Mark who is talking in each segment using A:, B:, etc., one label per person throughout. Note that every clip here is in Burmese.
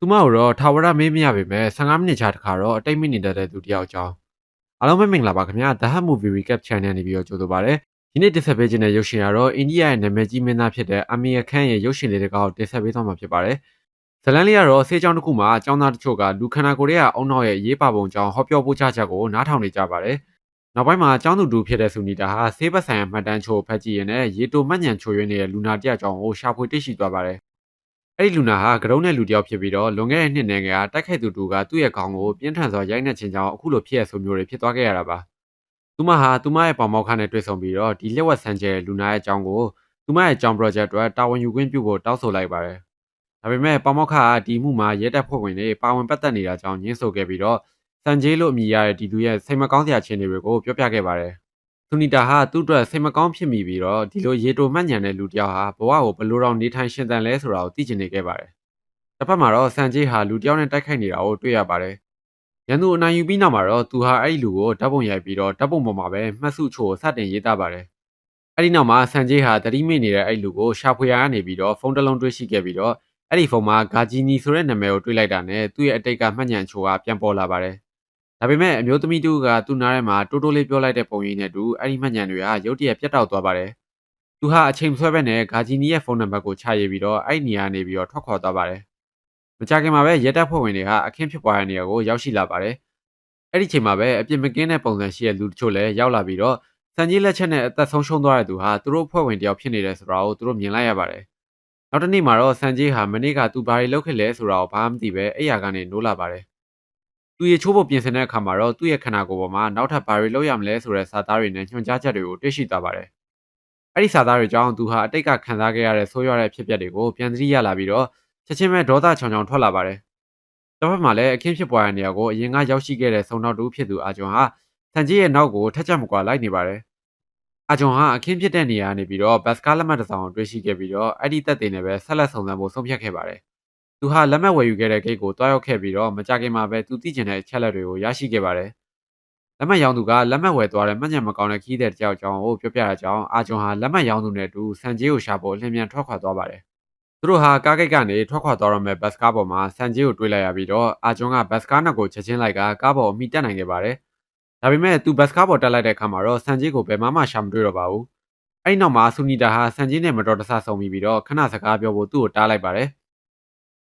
A: သူမကိုတော့ထာဝရမေးမရပေမဲ့15မိနစ်ချာတခါတော့အတိတ်မိနေတတ်တဲ့သူတယောက်အကြောင်းအားလုံးပဲမင်္ဂလာပါခင်ဗျာ The Hut Movie Recap Channel နေပြီးတော့ကြိုဆိုပါရစေဒီနေ့တင်ဆက်ပေးခြင်းတဲ့ရုပ်ရှင်ကတော့အိန္ဒိယရဲ့နာမည်ကြီးမင်းသားဖြစ်တဲ့အာမီယာခန့်ရဲ့ရုပ်ရှင်လေးတစ်ကောက်တင်ဆက်ပေးသွားမှာဖြစ်ပါတယ်ဇလန်လေးကတော့ဆေးကြောင်းတစ်ခုမှာအကြောင်းသားတချို့ကလူခန္ဓာကိုယ်ရဲ့အုံနောက်ရဲ့ရေးပါပုံကြောင်းဟောပြောပို့ချချက်ကိုနားထောင်နေကြပါတယ်နောက်ပိုင်းမှာအကြောင်းသူတူဖြစ်တဲ့ဆူနီတာဟာဆေးဘက်ဆိုင်ရာမှတ်တမ်းချို့ဖတ်ကြည့်ရင်းနဲ့ရေတိုမှတ်ညံချို့ရင်းနေတဲ့လူနာတယောက်ကြောင့်ရှာဖွေတွေ့ရှိသွားပါတယ်အဲ့ဒီလူနာဟာကရုံးတဲ့လူတစ်ယောက်ဖြစ်ပြီးတော့လွန်ခဲ့တဲ့နှစ်နိုင်ငံကတိုက်ခိုက်သူတူကသူ့ရဲ့ခေါင်းကိုပြင်းထန်စွာရိုက်နှက်ခြင်းကြောင့်အခုလိုဖြစ်ရဆိုမျိုးတွေဖြစ်သွားခဲ့ရတာပါသူမဟာသူမရဲ့ပေါင်မောက်ခနဲ့တွေ့ဆုံပြီးတော့ဒီလက်ဝက်ဆန်းကျဲလူနာရဲ့အကြောင်းကိုသူမရဲ့အကြောင်း project အတွက်တာဝန်ယူခွင့်ပြုဖို့တောင်းဆိုလိုက်ပါတယ်ဒါပေမဲ့ပေါင်မောက်ခကဒီမှုမှာရဲတပ်ဖွဲ့ဝင်တွေပါဝင်ပတ်သက်နေတာကြောင့်ညှင်းဆိုခဲ့ပြီးတော့စန်ဂျေးလို့အမည်ရတဲ့ဒီလူရဲ့စိတ်မကောင်းစရာအခြေအနေတွေကိုပြောပြခဲ့ပါတယ်သူနီတာဟာသူ့အတွက်စိတ်မကောင်းဖြစ်မိပြီးတော့ဒီလိုရေတိုမှတ်ညံတဲ့လူတစ်ယောက်ဟာဘဝကိုဘယ်လိုတောင်နေထိုင်ရှင်သန်လဲဆိုတာကိုသိချင်နေခဲ့ပါတယ်တစ်ဖက်မှာတော့စန်ဂျေးဟာလူတစ်ယောက်နဲ့တိုက်ခိုက်နေတာကိုတွေ့ရပါတယ်။ရန်သူအနိုင်ယူပြီးနောက်မှာတော့သူဟာအဲ့ဒီလူကိုဓာတ်ပုံရိုက်ပြီးတော့ဓာတ်ပုံပေါ်မှာပဲမှတ်စုချို့စတင်ရေးသားပါတယ်။အဲ့ဒီနောက်မှာစန်ဂျေးဟာသတိမေ့နေတဲ့အဲ့လူကိုရှာဖွေရကနေပြီးတော့ဖုန်းတစ်လုံးတွေ့ရှိခဲ့ပြီးတော့အဲ့ဒီဖုန်းမှာဂါဂျီနီဆိုတဲ့နာမည်ကိုတွေ့လိုက်တာနဲ့သူ့ရဲ့အတိတ်ကမှတ်ညံချို့ကပြန်ပေါ်လာပါတယ်။ဒါပေမဲ့အမျိုးသမီးတူကသူ့နားထဲမှာတိုးတိုးလေးပြောလိုက်တဲ့ပုံရိပ်နဲ့တူအဲ့ဒီမှတ်ညံတွေကရုတ်တရက်ပြတ်တောက်သွားပါတယ်။သူဟာအချိန်ဆွဲပဲနဲ့ဂါဂျီနီရဲ့ဖုန်းနံပါတ်ကိုချရေးပြီးတော့အဲ့ဒီနေရာနေပြီးတော့ထွက်ခွာသွားပါတယ်။မကြခင်မှာပဲရဲတပ်ဖွဲ့ဝင်တွေကအခင်းဖြစ်ပွားတဲ့နေရာကိုရောက်ရှိလာပါတယ်။အဲ့ဒီချိန်မှာပဲအပြစ်မကင်းတဲ့ပုံစံရှိတဲ့လူတချို့လည်းရောက်လာပြီးတော့စံကြီးလက်ချက်နဲ့အသက်ဆုံးရှုံးသွားတဲ့သူဟာသူတို့ဖွဲ့ဝင်တယောက်ဖြစ်နေတယ်ဆိုတာကိုသူတို့မြင်လိုက်ရပါတယ်။နောက်တစ်နေ့မှာတော့စံကြီးဟာမနေ့ကသူဘာတွေလုပ်ခဲ့လဲဆိုတာကိုဘာမှမသိပဲအဲ့ရကနေနိုးလာပါတယ်။သူရေချိုးဖို့ပြင်ဆင်တဲ့အခါမှာတော့သူ့ရဲ့ခန္ဓာကိုယ်ပေါ်မှာနောက်ထပ်ဘာတွေလုပ်ရမလဲဆိုတဲ့စာသားတွေနဲ့ညွှန်ကြားချက်တွေကိုတွေ့ရှိသွားပါတယ်။အဲ့ဒီစာသားတွေကြောင့်သူဟာအတိတ်ကခံစားခဲ့ရတဲ့ဆိုးရွားတဲ့ဖြစ်ပျက်တွေကိုပြန်သတိရလာပြီးတော့ချက်ချင်းပဲဒေါသချောင်ချောင်ထွက်လာပါတယ်။တစ်ဖက်မှာလည်းအခင်းဖြစ်ပွားတဲ့နေရာကိုအရင်ကရောက်ရှိခဲ့တဲ့ဆုံနောက်တူဖြစ်သူအာဂျွန်ဟာစန်ကြီးရဲ့နောက်ကိုထက်ချက်မကွာလိုက်နေပါတယ်။အာဂျွန်ဟာအခင်းဖြစ်တဲ့နေရာနေပြီးတော့ဘတ်စကားလက်မှတ်တစ်စောင်တွေ့ရှိခဲ့ပြီးတော့အဲ့ဒီသက်သေနဲ့ပဲဆက်လက်စုံစမ်းဖို့ဆုံးဖြတ်ခဲ့ပါတယ်။သူဟာလက်မှတ်ဝယ်ယူခဲ့တဲ့ဂိတ်ကိုတွားရောက်ခဲ့ပြီးတော့မကြခင်မှာပဲသူသိကျင်တဲ့အချက်လက်တွေကိုရရှိခဲ့ပါတယ်။လက်မှတ်ရောင်းသူကလက်မှတ်ဝယ်သွားတဲ့မှတ်ညံမကောင်းတဲ့ခီးတဲ့တယောက်ကြောင့်ကိုပြောပြတာကြောင့်အာဂျွန်ဟာလက်မှတ်ရောင်းသူနဲ့အတူစန်ကြီးကိုရှာဖို့အလင်းမြန်ထွက်ခွာသွားပါတယ်။သူတို့ဟာကားဂိတ်ကနေထွက်ခွာသွားတော့မဲ့ဘတ်စကားပေါ်မှာစန်ဂျီကိုတွေ့လိုက်ရပြီးတော့အာဂျွန်ကဘတ်စကားနောက်ကိုချက်ချင်းလိုက်ကကားပေါ်အမိတက်နိုင်ခဲ့ပါတယ်။ဒါပေမဲ့သူဘတ်စကားပေါ်တက်လိုက်တဲ့အခါမှာတော့စန်ဂျီကိုဘယ်မှရှာမတွေ့တော့ပါဘူး။အဲ့ဒီနောက်မှာဆူနီတာဟာစန်ဂျီနဲ့မတော်တဆဆုံပြီးတော့ခဏစကားပြောဖို့သူ့ကိုတားလိုက်ပါတယ်။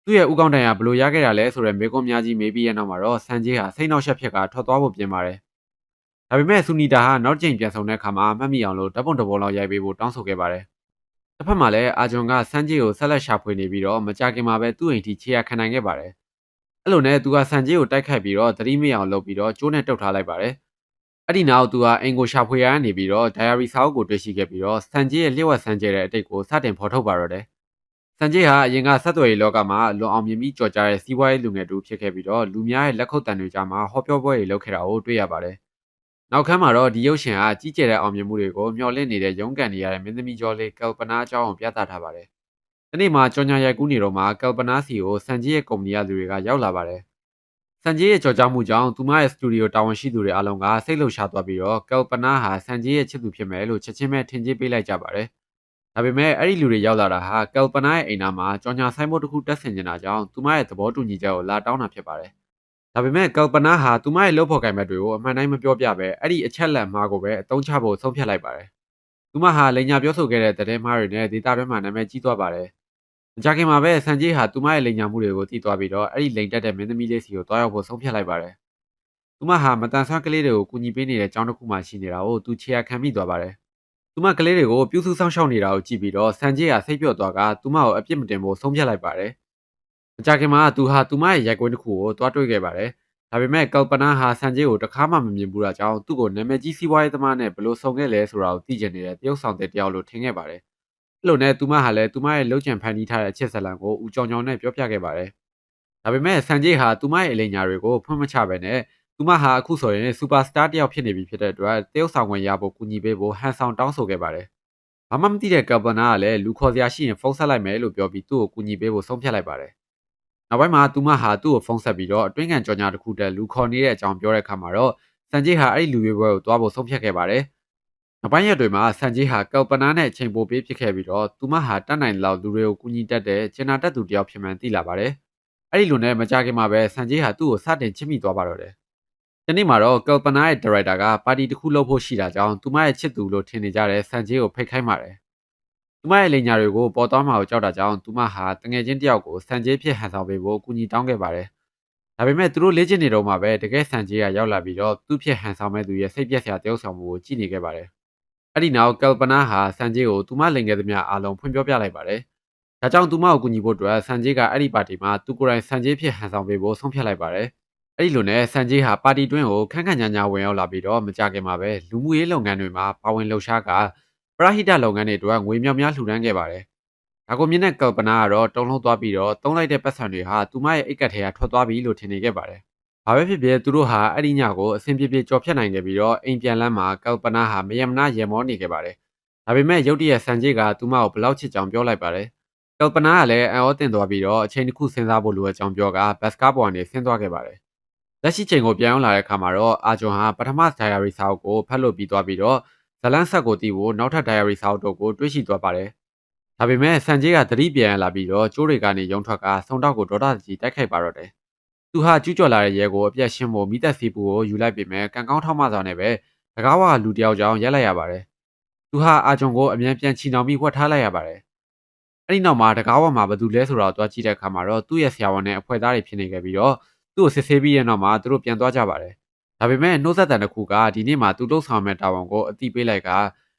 A: သူ့ရဲ့ဥကောင်းတိုင်ကဘလို့ရခဲ့တာလဲဆိုတဲ့မေကွန်များကြီးမေးပြီးတဲ့နောက်မှာတော့စန်ဂျီဟာစိတ်နှောက်ယှက်ဖြစ်ကထွက်သွားဖို့ပြင်ပါတယ်။ဒါပေမဲ့ဆူနီတာဟာနောက်ကျိန်ပြန်ဆုံတဲ့အခါမှာမှတ်မိအောင်လို့ဓာတ်ပုံတစ်ပုံလောက်ရိုက်ပေးဖို့တောင်းဆိုခဲ့ပါတယ်။တစ်ဖက်မှာလည်းအာဂျွန်ကစန်ဂျီကိုဆက်လက်ရှာဖွေနေပြီးတော့မကြခင်မှာပဲသူ့အိမ်ထိခြေရခံနိုင်ခဲ့ပါတယ်။အဲ့လိုနဲ့သူကစန်ဂျီကိုတိုက်ခိုက်ပြီးတော့သတိမေ့အောင်လုပ်ပြီးတော့ကျိုးနဲ့တုတ်ထားလိုက်ပါတယ်။အဲ့ဒီနောက်သူကအင်ကိုရှာဖွေရနေပြီးတော့ diary စာအုပ်ကိုတွေ့ရှိခဲ့ပြီးတော့စန်ဂျီရဲ့လျှို့ဝှက်ဆန်းကျဲတဲ့အတိတ်ကိုစတင်ဖော်ထုတ်ပါတော့တယ်။စန်ဂျီဟာအရင်ကဆက်သွယ်ရေးလောကမှာလွန်အောင်မြင်ပြီးကြော်ကြားတဲ့စီးပွားရေးလူငယ်တူဖြစ်ခဲ့ပြီးတော့လူများရဲ့လက်ခုပ်တန်တွေကြားမှာဟောပြောပွဲတွေလုပ်ခဲ့တာကိုတွေ့ရပါတယ်။နောက်ခန်းမှာတော့ဒီရုပ်ရှင်ဟာကြီးကျယ်တဲ့အောင်မြင်မှုတွေကိုမျှော်လင့်နေတဲ့ရုန်းကန်နေရတဲ့မင်းသမီးကျော်လေးကယ်ပနာအကြောင်းကိုပြသထားပါတယ်။ဒီနေ့မှာကြော်ညာရိုက်ကူးနေတော့မှာကယ်ပနာစီကိုစန်ဂျီရဲ့ကုမ္ပဏီကလူတွေကရောက်လာပါတယ်။စန်ဂျီရဲ့ကြော်ကြားမှုကြောင့်သူမရဲ့စတူဒီယိုတာဝန်ရှိသူတွေအားလုံးကစိတ်လှုပ်ရှားသွားပြီးတော့ကယ်ပနာဟာစန်ဂျီရဲ့ချစ်သူဖြစ်မယ်လို့ချက်ချင်းပဲထင်ကြီးပေးလိုက်ကြပါတယ်။ဒါပေမဲ့အဲ့ဒီလူတွေရောက်လာတာဟာကယ်ပနာရဲ့အိမ်သားမှာကြော်ညာဆိုင်ဘုတ်တစ်ခုတက်ဆင်နေတာကြောင့်သူမရဲ့သဘောတူညီချက်ကိုလာတောင်းတာဖြစ်ပါတယ်။ဒါပေမဲ့ကယ်ပနာဟာသူမရဲ့လုပ်ဖော်ကိုင်ဘက်တွေကိုအမှန်တိုင်းမပြောပြပဲအဲ့ဒီအချက်လက်မှားကိုပဲအသုံးချဖို့ဆုံးဖြတ်လိုက်ပါတယ်။သူမဟာလိန်ညာပြောဆိုခဲ့တဲ့တဲ့မှားတွေနဲ့ဒေတာတွင်းမှာနာမည်ကြီးသွားပါတယ်။မကြခင်မှာပဲစန်ဂျီဟာသူမရဲ့လိန်ညာမှုတွေကိုသိသွားပြီးတော့အဲ့ဒီလိန်တက်တဲ့မင်းသမီးလေးစီကိုတွားရောက်ဖို့ဆုံးဖြတ်လိုက်ပါတယ်။သူမဟာမတန်ဆွမ်းကလေးတွေကိုကူညီပေးနေတဲ့ကျောင်းတစ်ခုမှရှိနေတာကိုသူခြေရခံမိသွားပါတယ်။သူမကလေးတွေကိုပြုစုစောင့်ရှောက်နေတာကိုကြည့်ပြီးတော့စန်ဂျီဟာစိတ်ပျော့သွားကသူမကိုအပြစ်မတင်ဖို့ဆုံးဖြတ်လိုက်ပါတယ်။မကြခင်မှာသူဟာသူမရဲ့ရိုက်ကွင်းတစ်ခုကိုတွားတွေ့ခဲ့ပါတယ်။ဒါပေမဲ့ကယ်ပနာဟာစန်ဂျီကိုတခါမှမမြင်ဘူးတာကြောင့်သူ့ကိုနာမည်ကြီးစီးပွားရေးသမားနဲ့ဘယ်လိုဆုံခဲ့လဲဆိုတာကိုသိချင်နေတဲ့တရုတ်ဆောင်တဲ့တယောက်လိုထင်ခဲ့ပါတယ်။အဲ့လိုနဲ့သူမဟာလည်းသူမရဲ့လှုပ်ကြံဖန်တီးထားတဲ့အချစ်ဇလံကိုဦးကြောင်ကြောင်နဲ့ပြောပြခဲ့ပါတယ်။ဒါပေမဲ့စန်ဂျီဟာသူမရဲ့အလိညာတွေကိုဖွင့်မချပဲနဲ့သူမဟာအခုဆိုရင်စူပါစတာတယောက်ဖြစ်နေပြီဖြစ်တဲ့အတွက်တရုတ်ဆောင်ဝင်ရဖို့ကူညီပေးဖို့ဟန်ဆောင်တောင်းဆိုခဲ့ပါတယ်။ဘာမှမသိတဲ့ကယ်ပနာကလည်းလူခေါ်စရာရှိရင်ဖုန်းဆက်လိုက်မယ်လို့ပြောပြီးသူ့ကိုကူညီပေးဖို့ဆုံးဖြတ်လိုက်ပါတယ်။နောက်ပိုင်းမှာသူမဟာသူ့ကိုဖုန်းဆက်ပြီးတော့အတွင်းကန်ကြော်ညာတစ်ခုတည်းလူခေါ်နေတဲ့အကြောင်းပြောတဲ့အခါမှာတော့စန်ဂျီဟာအဲ့ဒီလူရွေးပွဲကိုတွားဖို့ဆုံးဖြတ်ခဲ့ပါတယ်။နောက်ပိုင်းရက်တွေမှာစန်ဂျီဟာကယ်ပနာနဲ့အချိန်ပိုပေးဖြစ်ခဲ့ပြီးတော့သူမဟာတတ်နိုင်လောက်လူတွေကိုကူညီတတ်တဲ့ဂျင်နာတက်သူတယောက်ဖြစ်မှန်းသိလာပါတယ်။ အဲ့ဒီလိုနဲ့မကြခင်မှာပဲဆန်ဂျေးဟာသူ့ကိုစတင်ချစ်မိသွားပါတော့တယ်။ဒီနေ့မှာတော့ကယ်ပနာရဲ့ဒါရိုက်တာကပါတီတစ်ခုလုပ်ဖို့ရှိတာကြောင့်သူမရဲ့ချစ်သူလို့ထင်နေကြတဲ့ဆန်ဂျေးကိုဖိတ်ခိုင်းပါတယ်။သူမရဲ့လိန်ညာတွေကိုပေါ်သွားမှာကိုကြောက်တာကြောင့်သူမဟာတငယ်ချင်းတယောက်ကိုဆန်ဂျေးဖြစ်ဟန်ဆောင်ပေးဖို့ကူညီတောင်းခဲ့ပါတယ်။ဒါပေမဲ့သူတို့လေ့ကျင့်နေတော့မှပဲတကယ်ဆန်ဂျေးကရောက်လာပြီးတော့သူ့ဖြစ်ဟန်ဆောင်မဲ့သူရဲ့စိတ်ပြက်စရာတယောက်ဆောင်မှုကိုကြည့်နေခဲ့ပါတယ်။အဲ့ဒီနောက်ကယ်ပနာဟာဆန်ဂျေးကိုသူမလိန်ခဲ့သမျှအားလုံးဖွင့်ပြောပြလိုက်ပါတယ်။ဒါကြောင့်သူမကိုကူညီဖို့အတွက်ဆန်ဂျေးကအဲ့ဒီပါတီမှာသူကိုယ်တိုင်ဆန်ဂျေးဖြစ်ဟန်ဆောင်ပေးဖို့ဆုံးဖြတ်လိုက်ပါတယ်။အဲ့ဒီလိုနဲ့ဆန်ဂျေးဟာပါတီတွင်းကိုခန့်ခန့်ညာညာဝင်ရောက်လာပြီးတော့မကြခင်မှာပဲလူမှုရေးလုပ်ငန်းတွေမှာပါဝင်လှုပ်ရှားကပရဟိတလုပ်ငန်းတွေအတွက်ငွေမြောက်များလှူဒန်းခဲ့ပါတယ်။ဒါကိုမြင်တဲ့ကယ်ပနာကတော့တုံ့လုံးသွားပြီးတော့တုံးလိုက်တဲ့ပတ်စံတွေဟာသူမရဲ့အိတ်ကက်ထဲကထွက်သွားပြီလို့ထင်နေခဲ့ပါတယ်။ဘာပဲဖြစ်ဖြစ်သူတို့ဟာအဲ့ဒီညကိုအဆင်ပြေပြေကြော်ဖြတ်နိုင်ခဲ့ပြီးတော့အိမ်ပြန်လမ်းမှာကယ်ပနာဟာမယမနာရေမောနေခဲ့ပါတယ်။ဒါပေမဲ့ရုတ်တရက်ဆန်ဂျေးကသူမကိုဘလောက်ချစ်ကြောင်ပြောလိုက်ပါတယ်။ကယ်ပနာကလည်းအံ့ဩတင်သွားပြီးတော့အချိန်တစ်ခုစဉ်းစားဖို့လိုအပ်ကြောင်းပြောကဘတ်စကားပေါ်ကနေဆင်းသွားခဲ့ပါတယ်။လက်ရှိချိန်ကိုပြန်ရောက်လာတဲ့အခါမှာတော့အာဂျွန်ဟာပထမဒါယာရီစာအုပ်ကိုဖတ်လို့ပြီးသွားပြီးတော့ဇလန်းဆက်ကိုတီးဖို့နောက်ထပ်ဒါယာရီစာအုပ်တို့ကိုတွေးရှိသွားပါတယ်။ဒါပေမဲ့ဆန်ဂျေးကသတိပြန်လာပြီးတော့ကျိုးတွေကနေရုံထွက်ကဆုံတောက်ကိုဒေါသကြီးတိုက်ခိုက်ပါတော့တယ်။သူဟာကျူးကျော်လာတဲ့ရဲကိုအပြတ်ရှင်းဖို့မိသက်စီပူကိုယူလိုက်ပေမဲ့ကံကောင်းထောက်မဆောင်နဲ့ပဲတကားဝါလူတယောက်ကြောင့်ရက်လိုက်ရပါတယ်။သူဟာအာဂျွန်ကိုအမြန်ပြန်ချီနှောင်ပြီးဝှက်ထားလိုက်ရပါတယ်။အဲ့ဒီနောက်မှာတကားဝါမှာဘယ်သူလဲဆိုတော့တွားကြည့်တဲ့အခါမှာတော့သူ့ရဲ့ဆရာဝန်နဲ့အဖွဲ့သားတွေဖြစ်နေခဲ့ပြီးတော့သူ့ကိုစစ်ဆေးပြီးတဲ့နောက်မှာသူတို့ပြန်သွားကြပါတယ်။ဒါပေမဲ့နှုတ်ဆက်တန်တစ်ခုကဒီနေ့မှာသူ့လှုပ်ဆောင်မဲ့တာဝန်ကိုအတိပေးလိုက်က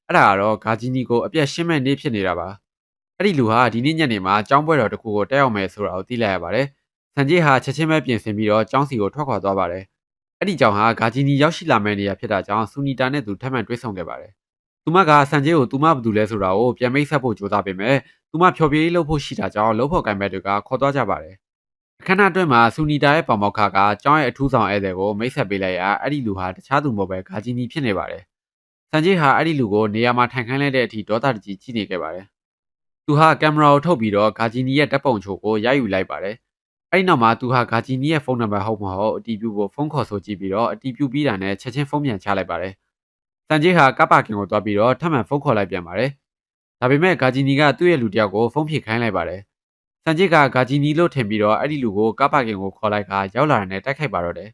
A: အဲ့ဒါကတော့ဂါဂျီနီကိုအပြတ်ရှင်းမဲ့နေဖြစ်နေတာပါ။အဲ့ဒီလူဟာဒီနေ့ညနေမှာကျောင်းပွဲတော်တစ်ခုကိုတက်ရောက်မယ်ဆိုတာကိုသိလိုက်ရပါတယ်။ဆန်ဂျေးဟာချက်ချင်းပဲပြင်ဆင်ပြီးတော့ကျောင်းစီကိုထွက်ခွာသွားပါတယ်။အဲ့ဒီကျောင်းဟာဂါဂျီနီရောက်ရှိလာမယ့်နေရာဖြစ်တာကြောင့်ဆူနီတာနဲ့သူထပ်မံတွေ့ဆုံခဲ့ပါတယ်။သူမကဆန်ဂျေးကိုသူမဘာလုပ်လဲဆိုတာကိုပြန်မိတ်ဆက်ဖို့ကြိုးစားပေမဲ့သူမဖျော်ဖြေရေးလုပ်ဖို့ရှိတာကြောင့်လုပ်ဖို့ကိုင်မဲ့တွေကခေါ်သွားကြပါတယ်။အခမ်းအနားအတွင်းမှာဆူနီတာရဲ့ပေါမောက်ခကကျောင်းရဲ့အထူးဆောင်ဧည့်သည်ကိုမိတ်ဆက်ပေးလိုက်ရာအဲ့ဒီလူဟာတခြားသူမဟုတ်ပဲဂါဂျီနီဖြစ်နေပါတယ်။ဆန်ဂျေးဟာအဲ့ဒီလူကိုနေရာမှာထိုင်ခိုင်းလိုက်တဲ့အထိဒေါသတကြီးကြည့်နေခဲ့ပါတယ်။သူဟာကင်မရာကိုထုတ်ပြီးတော့ဂါဂျီနီရဲ့တပ်ပုံချိုကိုရိုက်ယူလိုက်ပါတယ်။အဲ့ဒီနောက်မှာသူဟာဂါဂျီနီရဲ့ဖုန်းနံပါတ်ဟုတ်မဟုတ်အတီးပြဖို့ဖုန်းခေါ်ဆိုကြည့်ပြီးတော့အတီးပြပြီးတာနဲ့ချက်ချင်းဖုန်းပြန်ချလိုက်ပါတယ်။ဆန်ဂျေးဟာကပ်ပါကင်ကိုသွားပြီးတော့ထပ်မံဖုန်းခေါ်လိုက်ပြန်ပါတယ်။ဒါပေမဲ့ဂါဂျီနီကသူ့ရဲ့လူတယောက်ကိုဖုန်းဖြေခိုင်းလိုက်ပါတယ်။ဆန်ဂျေးကဂါဂျီနီလို့ထင်ပြီးတော့အဲ့ဒီလူကိုကပ်ပါကင်ကိုခေါ်လိုက်ကရောက်လာတဲ့တိုက်ခိုက်ပါတော့တယ်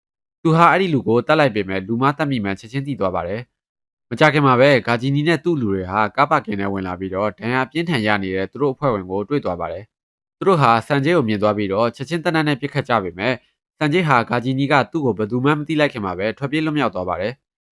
A: ။သူဟာအဲ့ဒီလူကိုတတ်လိုက်ပေမဲ့လူမတတ်မိမှန်ချက်ချင်းသိသွားပါတယ်။မကြခင်မှာပဲဂါဂျီနီနဲ့သူ့လူတွေဟာကပ်ပါကင်ထဲဝင်လာပြီးတော့ဒဏ်ရာပြင်းထန်ရနေတဲ့သူတို့အဖွဲ့ဝင်ကိုတွေ့သွားပါတယ်။သူတို့ဟာဆန်ဂျေးကိုမြင်သွားပြီးတော့ချက်ချင်းတနက်နဲ့ပြစ်ခတ်ကြပေမဲ့ဆန်ဂျေးဟာဂါဂျီနီကသူ့ကိုဘယ်သူမှမသိလိုက်ခင်မှာပဲထွက်ပြေးလွတ်မြောက်သွားပါတယ်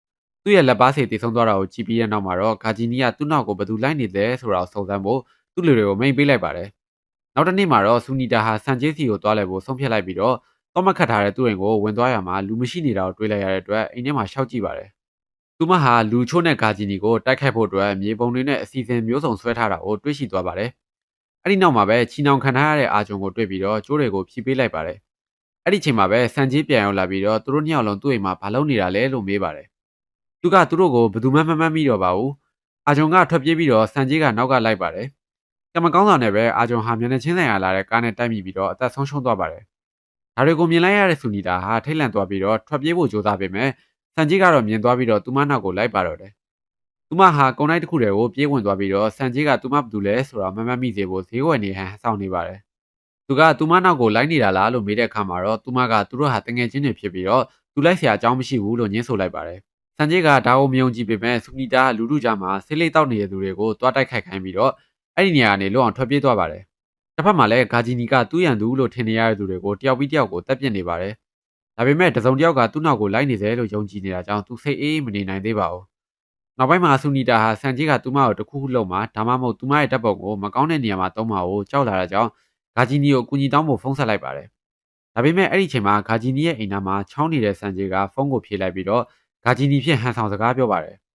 A: ။သူ့ရဲ့လက်ပါစီတည်ဆုံးသွားတာကိုကြည့်ပြီးတဲ့နောက်မှာတော့ဂါဂျီနီကသူ့နောက်ကိုဘယ်သူလိုက်နေလဲဆိုတာကိုစုံစမ်းဖို့သူ့လူတွေကိုမိန့်ပေးလိုက်ပါတယ်။နောက်တစ်နေ့မှာတော့ဆူနီတာဟာဆန်ဂျေးစီကိုတွားလဲဖို့ဆုံးဖြတ်လိုက်ပြီးတော့တော့မခတ်ထားတဲ့သူ့အိမ်ကိုဝင်သွားရမှာလူမရှိနေတာကိုတွေ့လိုက်ရတဲ့အတွက်အိမ်ထဲမှာရှောက်ကြည့်ပါတယ်။သူမဟာလူချို့နဲ့ဂါဂျီနီကိုတိုက်ခိုက်ဖို့အတွက်မြေပုံတွေနဲ့အစီအစဉ်မျိုးစုံဆွဲထားတာကိုတွေ့ရှိသွားပါတယ်။အဲ့ဒီနောက်မှာပဲချီနှောင်ခံထားရတဲ့အာဂျွန်ကိုတွေ့ပြီးတော့ကျိုးတွေကိုဖြီးပေးလိုက်ပါတယ်။အဲ့ဒီချိန်မှာပဲဆန်ဂျေးပြန်ရောက်လာပြီးတော့သူတို့နှစ်ယောက်လုံးသူ့အိမ်မှာဘာလုပ်နေတာလဲလို့မေးပါတယ်။သူကသူတို့ကိုဘယ်သူမှမမှတ်မိတော့ပါဘူး။အာဂျွန်ကထွက်ပြေးပြီးတော့ဆန်ဂျေးကနောက်ကလိုက်ပါတယ်။ကမကောင်းဆောင်နဲ့ပဲအာဂျွန်ဟာမျက်နှာချင်းဆိုင်ရလာတဲ့ကားနဲ့တိုက်မိပြီးတော့အသက်ဆုံးရှုံးသွားပါတယ်။ဒါတွေကိုမြင်လိုက်ရတဲ့ဆူနီတာဟာထိတ်လန့်သွားပြီးတော့ထွက်ပြေးဖို့ကြိုးစားပေမဲ့ဆန်ဂျေးကတော့မြင်သွားပြီးတော့သူမနောက်ကိုလိုက်ပါတော့တယ်။သူမဟာကုန်းတိုက်တစ်ခုတည်းကိုပြေးဝင်သွားပြီးတော့ဆန်ဂျေးကသူမဘာလုပ်လဲဆိုတာမမှတ်မိစေဖို့ဈေးဝယ်နေဟန်ဆောင်နေပါတယ်။သူကသူမနောက်ကိုလိုက်နေတာလားလို့မေးတဲ့အခါမှာတော့သူမကသူတို့ဟာတငယ်ချင်းတွေဖြစ်ပြီးတော့သူလိုက်ဆရာအကြောင်းမရှိဘူးလို့ညှင်းဆိုလိုက်ပါတယ်။ဆန်ဂျေးကဒါကိုမယုံကြည်ပေမဲ့ဆူနီတာကလူလူကြားမှာဆေးလိပ်တောက်နေတဲ့သူတွေကိုတွားတိုက်ခိုက်ခိုင်းပြီးတော့အဲ့ဒီနေရာကနေလွတ်အောင်ထွက်ပြေးသွားပါတယ်။တစ်ဖက်မှာလည်းဂါဂျီနီကသူ့ရန်သူလို့ထင်နေရတဲ့သူတွေကိုတယောက်ပြီးတယောက်ကိုတက်ပြစ်နေပါတယ်။ဒါပေမဲ့တစုံတစ်ယောက်ကသူ့နောက်ကိုလိုက်နေတယ်လို့ယုံကြည်နေတာကြောင့်သူစိတ်အေးမနေနိုင်သေးပါဘူး။နောက်ပိုင်းမှာဆူနီတာဟာဆန်ဂျေးကသူမကိုတခုခုလုံးမှာဒါမှမဟုတ်သူမရဲ့တပ်ပုံကိုမကောင်းတဲ့နေရာမှာသုံးမှာကိုကြောက်လာတဲ့ကြောင့်ဂါဂျီနီကိုအကူအညီတောင်းဖို့ဖုန်းဆက်လိုက်ပါတယ်။ဒါပေမဲ့အဲ့ဒီချိန်မှာဂါဂျီနီရဲ့အိမ်သားမှာချောင်းနေတဲ့ဆန်ဂျေးကဖုန်းကိုဖြေလိုက်ပြီးတော့ဂါဂျီနီဖြင့်ဟန်ဆောင်စကားပြောပါတယ်။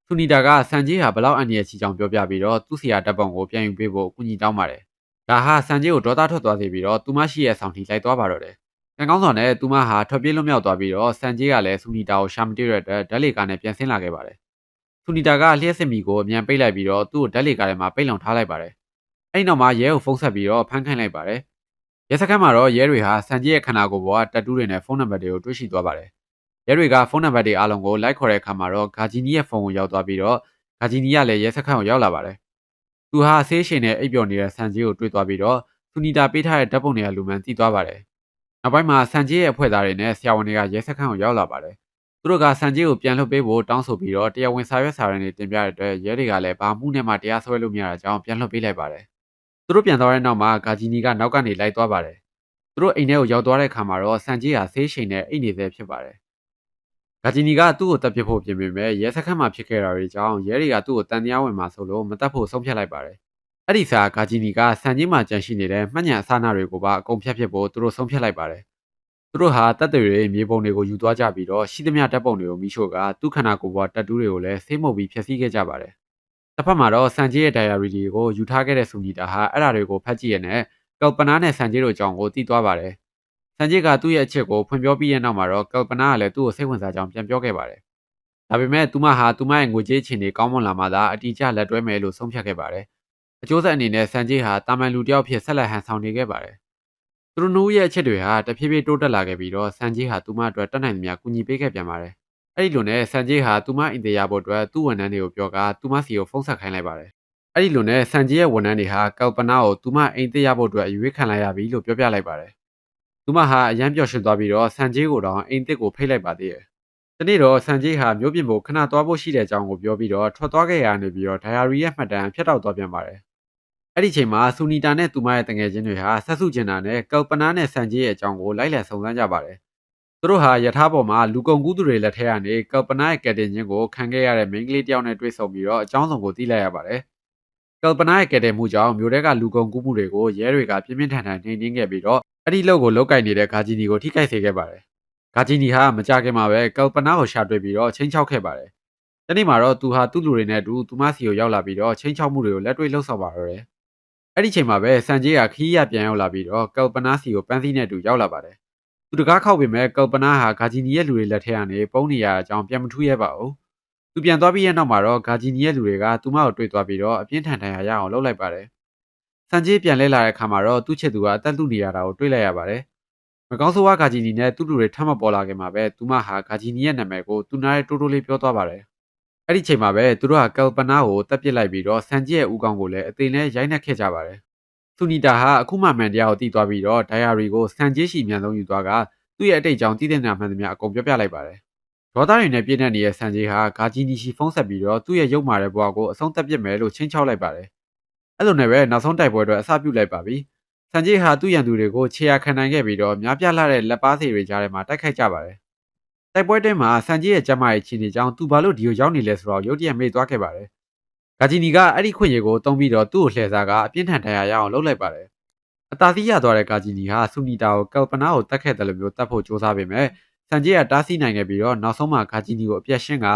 A: ဆူနီတာကဆန်ဂျေးဟာဘလောက်အန်ရရှိကြောင်ပြောပြပြီးတော့သူ့ဆရာတပ်ပုံကိုပြန်ယူပေးဖို့အကူအညီတောင်းပါတယ်။ဒါဟာဆန်ဂျေးကိုဒေါသထွက်သွားစေပြီးတော့သူမရှိရဲ့ဆောင်ထိလိုက်သွားပါတော့တယ်။ကံကောင်းဆောင်နဲ့သူမဟာထွက်ပြေးလွတ်မြောက်သွားပြီးတော့ဆန်ဂျေးကလည်းဆူနီတာကိုရှာမတွေ့ရတဲ့ဓာတ်လေကားနဲ့ပြန်ဆင်းလာခဲ့ပါတယ်။ဆူနီတာကလျှက်စစ်မီကိုအမြန်ပိတ်လိုက်ပြီးတော့သူ့ကိုဓာတ်လေကားထဲမှာပိတ်လုံထားလိုက်ပါတယ်။အဲ့နောက်မှာရဲကိုဖုန်းဆက်ပြီးတော့ဖမ်းခိုင်းလိုက်ပါတယ်။ရဲစခန်းမှာတော့ရဲတွေဟာဆန်ဂျေးရဲ့ခန္ဓာကိုယ်ပေါ်ကတက်တူးတွေနဲ့ဖုန်းနံပါတ်တွေကိုတွေ့ရှိသွားပါတယ်။ရဲတွေကဖုန်းနံပါတ်တွေအားလုံးကိုလိုက်ခေါ်တဲ့အခါမှာတော့ဂါဂျီနီရဲ့ဖုန်းကိုရောက်သွားပြီးတော့ဂါဂျီနီကလည်းရဲစခန်းကိုရောက်လာပါတယ်။သူဟာဆေးရှင်နဲ့အိပ်ပျော်နေတဲ့ဆန်ဂျေးကိုတွေ့သွားပြီးတော့ ဆူနီတာပေးထားတဲ့ဓာတ်ပုံတွေကလူမှန်သိသွားပါတယ်။နောက်ပိုင်းမှာဆန်ဂျေရဲ့အဖွဲ့သားတွေနဲ့ဆရာဝန်တွေကရဲစခန်းကိုရောက်လာပါတယ်။သူတို့ကဆန်ဂျေကိုပြန်လွှတ်ပေးဖို့တောင်းဆိုပြီးတော့တရားဝင်စာရွက်စာတမ်းတွေတင်ပြတဲ့အတွက်ရဲတွေကလည်းဘာမှုနဲ့မှတရားစွဲလို့မရတာကြောင့်ပြန်လွှတ်ပေးလိုက်ပါတယ်။သူတို့ပြန်သွားတဲ့နောက်မှာဂါဂျီနီကနောက်ကနေလိုက်သွားပါတယ်။သူတို့အိမ်ထဲကိုရောက်သွားတဲ့အခါမှာတော့ဆန်ဂျေဟာဆေးရှိန်နဲ့အိတ်နေသေးဖြစ်ပါတယ်။ဂါဂျီနီကသူ့ကိုတပ်ပစ်ဖို့ပြင်ပေမဲ့ရဲစခန်းမှာဖြစ်ခဲ့တာတွေကြောင့်ရဲတွေကသူ့ကိုတန်တရားဝင်မှာဆိုလို့မတပ်ဖို့ဆုံးဖြတ်လိုက်ပါတယ်။အဲ့ဒီစာဂါဂျီနီကဆန်ဂျေမှာကြန့်ရှိနေတဲ့မှတ်ဉာဏ်အစအနတွေကိုပါအကုန်ဖြတ်ဖြစ်ဖို့သူတို့ဆုံးဖြတ်လိုက်ပါတယ်။သူတို့ဟာတပ်တွေမြေပုံတွေကိုယူသွားကြပြီးတော့ရှိသမျှတပ်ပုံတွေကိုမိရှို့ကသူ့ခန္ဓာကိုယ်ပေါ်တပ်တူးတွေကိုလည်းဆေးမှုတ်ပြီးဖျက်ဆီးခဲ့ကြပါတယ်။တစ်ဖက်မှာတော့ဆန်ဂျေရဲ့ဒိုင်ယာရီတွေကိုယူထားခဲ့တဲ့ဆူနီတာဟာအဲ့ဒါတွေကိုဖတ်ကြည့်ရတဲ့ကော်ပနာနဲ့ဆန်ဂျေတို့အကြောင်းကိုသိသွားပါတယ်။ဆန်ဂျေကသူ့ရဲ့အချက်ကိုဖွင့်ပြောပြီးတဲ့နောက်မှာတော့ကော်ပနာကလည်းသူ့ကိုစိတ်ဝင်စားကြောင်းပြန်ပြောခဲ့ပါတယ်။ဒါပေမဲ့သူမဟာသူမရဲ့ငွေကြေးချင်းတွေကောင်းမွန်လာမှသာအတီးကျလက်တွဲမယ်လို့ဆုံးဖြတ်ခဲ့ပါတယ်။အကျိုးဆက်အနေနဲ့ဆန်ဂျေဟာတာမန်လူတစ်ယောက်ဖြစ်ဆက်လက်ဟန်ဆောင်နေခဲ့ပါတယ်။သူတို့နှုတ်ရဲ့အချက်တွေဟာတဖြည်းဖြည်းတိုးတက်လာခဲ့ပြီးတော့ဆန်ဂျေဟာသူမအတွက်တတ်နိုင်သမျှကူညီပေးခဲ့ပြန်ပါတယ်။အဲ့ဒီလိုနဲ့ဆန်ဂျေဟာသူမအင်တရာဖို့အတွက်သူ့ဝန်ထမ်းတွေကိုပြောကသူမစီကိုဖုန်းဆက်ခိုင်းလိုက်ပါတယ်။အဲ့ဒီလိုနဲ့ဆန်ဂျေရဲ့ဝန်ထမ်းတွေဟာကော်ပနာကိုသူမအိမ်တရဖို့အတွက်ရွေးခံလိုက်ရပြီလို့ပြောပြလိုက်ပါတယ်။သူမဟာအရန်ပျော်ရွှင်သွားပြီးတော့ဆန်ဂျေကိုတော့အိမ်တစ်ကိုဖိတ်လိုက်ပါသေးတယ်။ဒီနေ့တော့ဆန်ဂျေဟာမျိုးပြင်ဖို့ခဏသွားဖို့ရှိတဲ့အကြောင်းကိုပြောပြီးတော့ထွက်သွားခဲ့ရနေပြီးတော့ဒိုင်ယာရီရဲ့မှတ်တမ်းဖြတ်တောက်သွားပြန်ပါတယ်။အဲ့ဒီချိန်မှာဆူနီတာနဲ့သူမရဲ့တငယ်ချင်းတွေဟာဆက်စုကျင်တာနဲ့ကော်ပနာနဲ့ဆန်ဂျေရဲ့အကြောင်းကိုလိုက်လံစုံစမ်းကြပါတယ်။သူတို့ဟာယထာပေါ်မှာလူကုန်ကူးသူတွေလက်ထက်ကနေကော်ပနာရဲ့ကယ်တင်ခြင်းကိုခံခဲ့ရတဲ့မိန်းကလေးတစ်ယောက်နဲ့တွေ့ဆုံပြီးတော့အကြောင်းစုံကိုသိလိုက်ရပါတယ်။ကော်ပနာရဲ့ကယ်တင်မှုကြောင့်မျိုးတဲကလူကုန်ကူးမှုတွေကိုရဲတွေကပြင်းပြင်းထန်ထန်နှိမ်နင်းခဲ့ပြီးတော့အဲ့ဒီလောက်ကိုလောက်ကင်နေတဲ့ဂါဂျီနီကိုထိခိုက်စေခဲ့ပါတယ်။ဂါဂျီနီဟာမကြခင်မှာပဲကော်ပနာကိုရှာတွေ့ပြီးတော့ချင်းချောက်ခဲ့ပါတယ်။ဒီနေ့မှာတော့သူဟာသူ့လူတွေနဲ့အတူသူမစီကိုရောက်လာပြီးတော့ချင်းချောက်မှုတွေကိုလက်တွေ့လှုပ်ဆောင်ပါတော့တယ်။အဲ့ဒီချိန်မှာပဲဆန်ဂျေကခီးရပြန်ရောက်လာပြီးတော့ကော်ပနာစီကိုပန်းစည်းနဲ့အတူရောက်လာပါတယ်။သူတကားခောက်ပေမဲ့ကော်ပနာဟာဂါဂျီနီရဲ့လူတွေလက်ထက်ကနေပုံနေရတဲ့အကြောင်းပြန်မထူးရဲပါဘူး။သူပြန်သွားပြီးရဲ့နောက်မှာတော့ဂါဂျီနီရဲ့လူတွေကသူမကိုတွေ့သွားပြီးတော့အပြင်းထန်ထန်ရအောင်လုပ်လိုက်ပါတယ်။ဆန်ဂျေပြန်လဲလာတဲ့အခါမှာတော့သူ့ချစ်သူကအသက်လူနေရတာကိုတွေ့လိုက်ရပါတယ်။မကောင်းဆိုးဝါးဂါဂျီနီနဲ့သူ့လူတွေထပ်မပေါ်လာခင်မှာပဲသူမဟာဂါဂျီနီရဲ့နာမည်ကိုသူနားရဲ့တိုးတိုးလေးပြောသွားပါတယ်။အဲ့ဒီချိန်မှာပဲသူတို့ဟာကော်ပနာကိုတပ်ပစ်လိုက်ပြီးတော့ဆန်ဂျေရဲ့ဦးခေါင်းကိုလည်းအသေးနဲ့ရိုက်နှက်ခဲ့ကြပါတယ်။ဆူနီတာဟာအခုမှမှန်တရားကိုသိသွားပြီးတော့ဒိုင်ယာရီကိုဆန်ဂျေရှိအမြန်ဆုံးယူသွားကသူ့ရဲ့အတိတ်ကြောင့်တည်တဲ့နာမှန်သမျှအကုန်ပြောပြလိုက်ပါတယ်။ဒေါသတွေနဲ့ပြည့်နှက်နေတဲ့ဆန်ဂျေဟာဂါဂျီနီရှိဖုန်းဆက်ပြီးတော့သူ့ရဲ့ရုပ်မာတဲ့ဘဝကိုအဆုံးသတ်ပစ်မယ်လို့ချင်းချောက်လိုက်ပါတယ်။အဲ့လိုနဲ့ပဲနောက်ဆုံးတိုက်ပွဲအတွက်အစပြုလိုက်ပါပြီ။ဆန်ဂျေဟာသူ့ရန်သူတွေကိုခြေရာခံနိုင်ခဲ့ပြီးတော့များပြားလာတဲ့လက်ပါစီတွေကြားထဲမှာတိုက်ခိုက်ကြပါတယ်။တိုက်ပွဲတွင်းမှာဆန်ဂျေရဲ့ကျမ်းမာရေးချင်းတွေကြောင့်သူဘာလို့ဒီကိုရောက်နေလဲဆိုတော့ရုတ်တရက်မေ့သွားခဲ့ပါတယ်။ဂါဂျီနီကအဲ့ဒီခွင့်ရကိုတုံးပြီးတော့သူ့ကိုလှည့်စားကအပြင်းထန်တရားရအောင်လုပ်လိုက်ပါတယ်။အသာစီးရသွားတဲ့ဂါဂျီနီဟာဆူနီတာကိုကော်ပနာကိုတတ်ခဲ့တယ်လို့မျိုးတတ်ဖို့ကြိုးစားပေမဲ့ဆန်ဂျေကတားဆီးနိုင်ခဲ့ပြီးတော့နောက်ဆုံးမှာဂါဂျီနီကိုအပြတ်ရှင်းက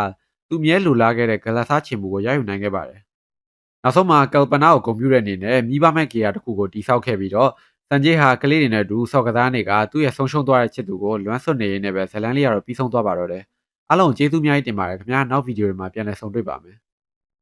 A: သူမြဲလိုလားခဲ့တဲ့ဂလာစားချင်မှုကိုရယူနိုင်ခဲ့ပါတယ်။နောက်ဆုံးမှာကော်ပနာကိုဂုဏ်ပြုတဲ့အနေနဲ့မိဘမဲ့ကေယာတစ်ခုကိုတိစောက်ခဲ့ပြီးတော့ဆန်ဂျေဟာကလေးတွေနဲ့အတူဆော့ကစားနေကသူ့ရဲ့ဆုံးရှုံးသွားတဲ့ချစ်သူကိုလွမ်းဆွတ်နေရင်းနဲ့ပဲဇလန်းလေးကတော့ပြီးဆုံးသွားပါတော့တယ်။အားလုံးကျေးဇူးအများကြီးတင်ပါတယ်ခင်ဗျာနောက်ဗီဒီယိုတွေမှာပြန်လည်ဆုံတွေ့ပါမယ်။